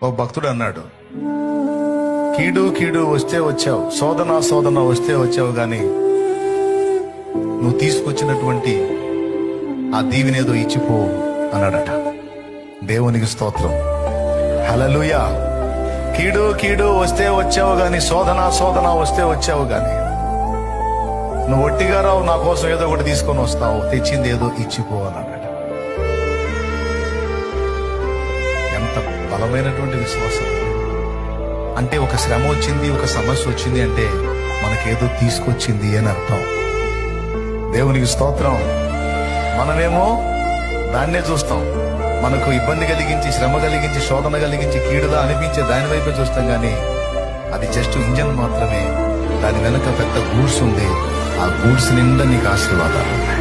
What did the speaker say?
ఒక భక్తుడు అన్నాడు, కీడు కీడు వస్తే వచ్చావు, శోధన శోధన వస్తే వచ్చావు, గాని నువ్వు తీసుకొచ్చినటువంటి ఆ దీవెనేదో ఇచ్చిపో అన్నాడట. దేవునికి స్తోత్రం, హల్లెలూయా. కీడు కీడు వస్తే వచ్చావు గాని, శోధన శోధన వస్తే వచ్చావు గాని, నువ్వు ఒట్టిగా రావు, నా కోసం ఏదో ఒకటి తీసుకొని వస్తావు, తెచ్చింది ఏదో ఇచ్చిపో అన్నాడట. ఎంత బలమైనటువంటి విశ్వాసం! అంటే ఒక శ్రమ వచ్చింది, ఒక సమస్య వచ్చింది అంటే మనకేదో తీసుకొచ్చింది అని అర్థం. దేవునికి స్తోత్రం. మనమేమో దాన్నే చూస్తాం, మనకు ఇబ్బంది కలిగించి, శ్రమ కలిగించి, శోధన కలిగించి, కీడుగా అనిపించే దాని వైపే చూస్తాం, కానీ అది జస్ట్ ఇంజన్ మాత్రమే. దాని వెనుక పెద్ద గూడ్స్ ఉంది, ఆ గూడ్స్ నిండా నీకు ఆశీర్వాదాలు ఉన్నాయి.